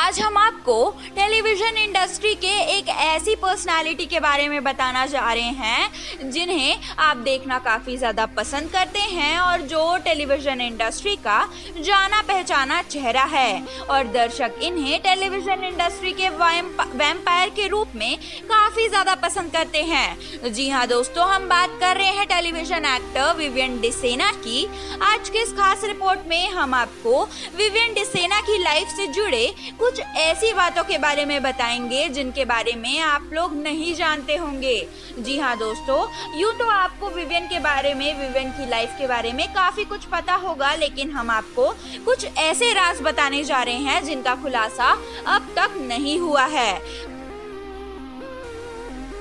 आज हम आपको टेलीविजन इंडस्ट्री के एक ऐसी पर्सनालिटी के बारे में बताना जा रहे हैं जिन्हें आप देखना काफ़ी ज़्यादा पसंद करते हैं और जो टेलीविजन इंडस्ट्री का जाना पहचाना चेहरा है और दर्शक इन्हें टेलीविजन इंडस्ट्री के वैम्पायर के रूप में काफ़ी ज़्यादा पसंद करते हैं। जी हाँ दोस्तों, हम बात कर रहे हैं टेलीविजन एक्टर विवियन डिसेना की। आज के इस खास रिपोर्ट में हम आपको विवियन डिसेना की लाइफ से जुड़े कुछ ऐसी बातों के बारे में बताएंगे जिनके बारे में आप लोग नहीं जानते होंगे। जी हाँ दोस्तों, यूं तो आपको विवियन के बारे में, विवियन की लाइफ के बारे में काफी कुछ पता होगा, लेकिन हम आपको कुछ ऐसे राज बताने जा रहे हैं जिनका खुलासा अब तक नहीं हुआ है।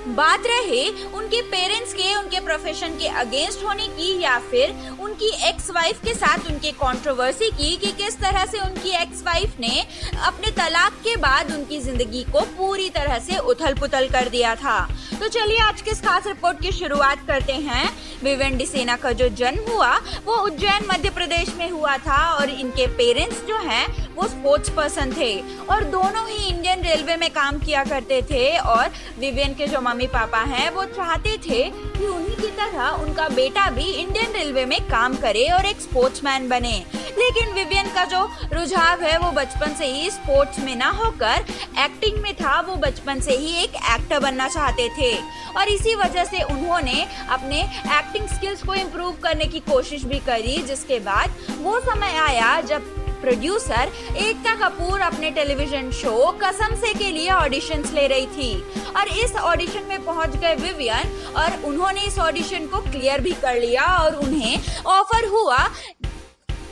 बात रहे उनके पेरेंट्स के उनके प्रोफेशन के अगेंस्ट होने की या फिर उनकी एक्स वाइफ के साथ उनके कंट्रोवर्सी की कि किस तरह से उनकी एक्स वाइफ ने अपने तलाक के बाद उनकी जिंदगी को पूरी तरह से उथल पुथल कर दिया था। तो चलिए आज के इस खास रिपोर्ट की शुरुआत करते हैं। विवियन डिसेना का जो जन्म हुआ वो उज्जैन मध्य प्रदेश में हुआ था और इनके पेरेंट्स जो हैं वो स्पोर्ट्स पर्सन थे और दोनों ही इंडियन रेलवे में काम किया करते थे और विवियन के जो मम्मी पापा हैं वो चाहते थे कि उन्हीं की तरह उनका बेटा भी इंडियन रेलवे में काम करे और एक स्पोर्ट्समैन बने। लेकिन विवियन का जो रुझाव है वो बचपन से ही स्पोर्ट्स में ना होकर एक्टिंग में था। वो बचपन से ही एक एक्टर बनना चाहते थे और इसी वजह से उन्होंने अपने एक्टिंग स्किल्स को इम्प्रूव करने की कोशिश भी करी, जिसके बाद वो समय आया जब प्रोड्यूसर एकता कपूर अपने टेलीविजन शो कसम से के लिए ऑडिशंस ले रही थी और इस ऑडिशन में पहुंच गए विवियन और उन्होंने इस ऑडिशन को क्लियर भी कर लिया और उन्हें ऑफर हुआ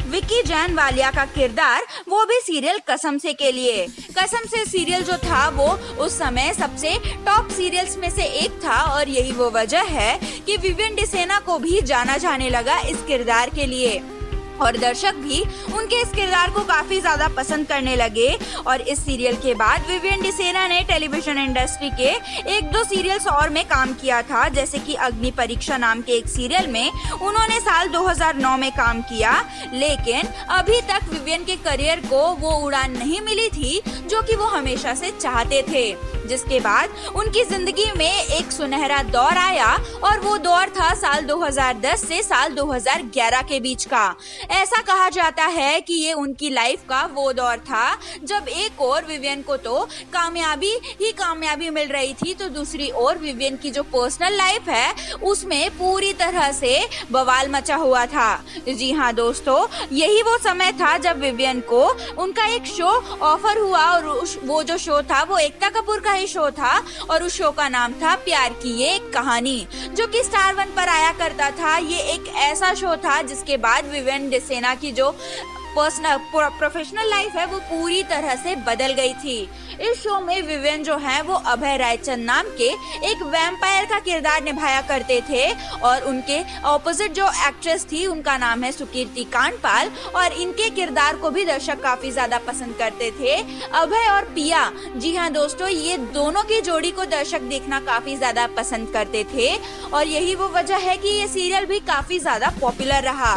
विकी जैन वालिया का किरदार, वो भी सीरियल कसम से के लिए। कसम से सीरियल जो था वो उस समय सबसे टॉप सीरियल्स में से एक था और यही वो वजह है कि विवियन डिसेना को भी जाना जाने लगा इस किरदार के लिए और दर्शक भी उनके इस किरदार को काफी ज्यादा पसंद करने लगे। और इस सीरियल के बाद विवियन डिसेना ने टेलीविजन इंडस्ट्री के एक दो सीरियल्स और में काम किया था, जैसे कि अग्नि परीक्षा नाम के एक सीरियल में उन्होंने साल 2009 में काम किया। लेकिन अभी तक विवियन के करियर को वो उड़ान नहीं मिली थी जो कि वो हमेशा से चाहते थे, जिसके बाद उनकी जिंदगी में एक सुनहरा दौर आया और वो दौर था साल 2010 से साल 2011 के बीच का। ऐसा कहा जाता है कि ये उनकी लाइफ का वो दौर था जब एक और विवियन को तो कामयाबी मिल रही थी, तो दूसरी ओर विवियन की जो पर्सनल लाइफ है उसमें पूरी तरह से बवाल मचा हुआ था। जी हाँ दोस्तों, यही वो समय था जब विवियन को उनका एक शो ऑफर हुआ और वो जो शो था वो एकता कपूर का ही शो था और उस शो का नाम था प्यार की ये एक कहानी, जो कि स्टार 1 पर आया करता था। ये एक ऐसा शो था जिसके बाद विवियन डिसेना की जो प्रोफेशनल लाइफ है वो पूरी तरह से बदल गई थी। इस शो में विवियन जो है वो अभय रायचंद नाम के एक वैम्पायर का किरदार निभाया करते थे और उनके ऑपोजिट जो एक्ट्रेस थी उनका नाम है सुकीर्ति कांडपाल और इनके किरदार को भी दर्शक काफी ज्यादा पसंद करते थे, अभय और पिया। जी हाँ दोस्तों, ये दोनों की जोड़ी को दर्शक देखना काफी ज्यादा पसंद करते थे और यही वो वजह है कि ये सीरियल भी काफी ज्यादा पॉपुलर रहा।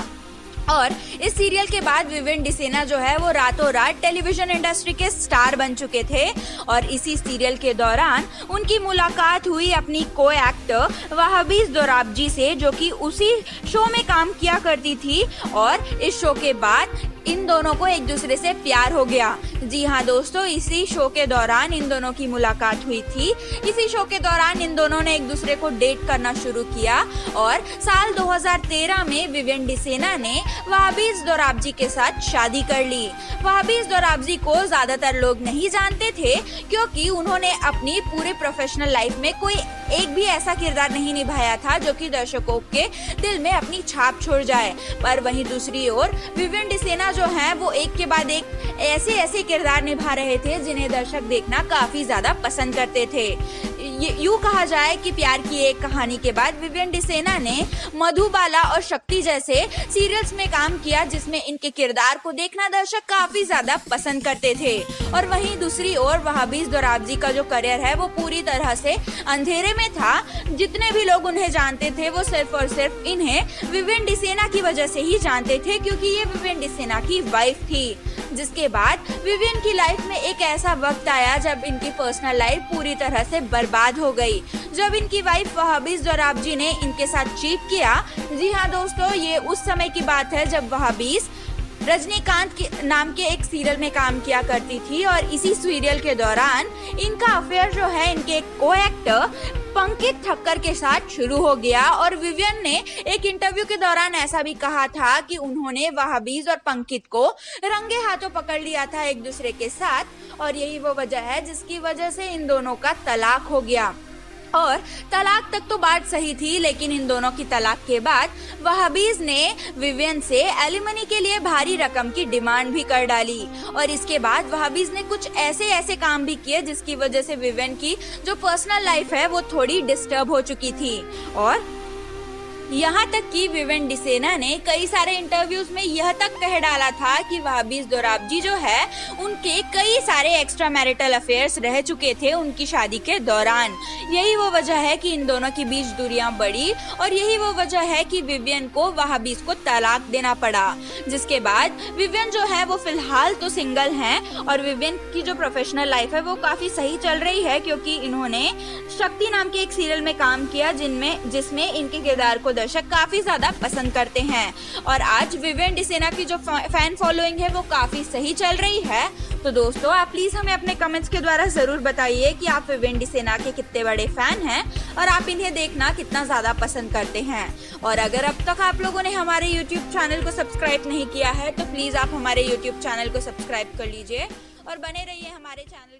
और इस सीरियल के बाद विवियन डिसेना जो है वो रातों रात टेलीविजन इंडस्ट्री के स्टार बन चुके थे और इसी सीरियल के दौरान उनकी मुलाकात हुई अपनी को एक्टर वहाबीज दोराबजी से, जो कि उसी शो में काम किया करती थी और इस शो के बाद इन दोनों को एक दूसरे से प्यार हो गया। जी हाँ दोस्तों, इसी शो के दौरान इन दोनों की मुलाकात हुई थी। इसी शो के दौरान इन दोनों ने एक दूसरे को डेट करना शुरू किया और साल 2013 में विवियन डिसेना ने वहाबीज दोराबजी के साथ शादी कर ली। वहाबीज दोराबजी को ज्यादातर लोग नहीं जानते थे क्योंकि उन्होंने अपनी पूरे प्रोफेशनल लाइफ में कोई एक भी ऐसा किरदार नहीं निभाया था जो कि दर्शकों के दिल में अपनी छाप छोड़ जाए। पर वहीं दूसरी ओर विवियन डिसेना जो है वो एक के बाद एक ऐसे किरदार निभा रहे थे जिन्हें दर्शक देखना काफी ज्यादा पसंद करते थे। यूँ कहा जाए कि प्यार की एक कहानी के बाद विवियन डिसेना ने मधुबाला और शक्ति जैसे सीरियल्स में काम किया जिसमें इनके किरदार को देखना दर्शक काफी ज्यादा पसंद करते थे। और वहीं दूसरी ओर वहाबीज दोराबजी का जो करियर है वो पूरी तरह से अंधेरे में था। जितने भी लोग उन्हें जानते थे वो सिर्फ और सिर्फ इन्हें विवियन डिसेना की वजह से ही जानते थे क्योंकि ये विवियन डिसेना की वाइफ थी। जिसके बाद विवियन की लाइफ में एक ऐसा वक्त आया जब इनकी पर्सनल लाइफ पूरी तरह से बर्बाद हो गई, जब इनकी वाइफ वहाबीज दोराबजी ने इनके साथ चीट किया। जी हाँ दोस्तों, ये उस समय की बात है जब वहाबीज रजनीकांत के नाम के एक सीरियल में काम किया करती थी और इसी सीरियल के दौरान इनका अफेयर जो है इनके को एक्टर पंकित ठक्कर के साथ शुरू हो गया। और विवियन ने एक इंटरव्यू के दौरान ऐसा भी कहा था कि उन्होंने वहाबीज और पंकित को रंगे हाथों पकड़ लिया था एक दूसरे के साथ, और यही वो वजह है जिसकी वजह से इन दोनों का तलाक हो गया। और तलाक तक तो बात सही थी, लेकिन इन दोनों की तलाक के बाद वहाबीज ने विवियन से एलिमनी के लिए भारी रकम की डिमांड भी कर डाली। और इसके बाद वहाबीज ने कुछ ऐसे काम भी किए जिसकी वजह से विवियन की जो पर्सनल लाइफ है वो थोड़ी डिस्टर्ब हो चुकी थी। और यहाँ तक कि विवियन डिसेना ने कई सारे इंटरव्यूज में यह तक कह डाला था कि वहाबीज दोराबजी जो है उनके कई सारे एक्स्ट्रा मैरिटल अफेयर्स रह चुके थे उनकी शादी के दौरान। यही वो वजह है कि इन दोनों के बीच दूरियां बढ़ी और यही वो वजह है कि विवियन को वहाबीज को तलाक देना पड़ा। जिसके बाद विवियन जो है वो फिलहाल तो सिंगल हैं और विवियन की जो प्रोफेशनल लाइफ है वो काफी सही चल रही है, क्योंकि इन्होंने शक्ति नाम के एक सीरियल में काम किया जिसमें इनके किरदार को दर्शक काफी ज्यादा पसंद करते हैं। और आज विवियन डिसेना की जो फैन फॉलोइंग है वो काफी सही चल रही है। तो दोस्तों, आप प्लीज हमें अपने कमेंट्स के द्वारा जरूर बताइए कि आप विवियन डिसेना के कितने बड़े फैन हैं और आप इन्हें देखना कितना ज्यादा पसंद करते हैं। और अगर अब तक आप लोगों ने हमारे YouTube चैनल को सब्सक्राइब नहीं किया है तो प्लीज आप हमारे YouTube चैनल को सब्सक्राइब कर लीजिए और बने रहिए हमारे चैनल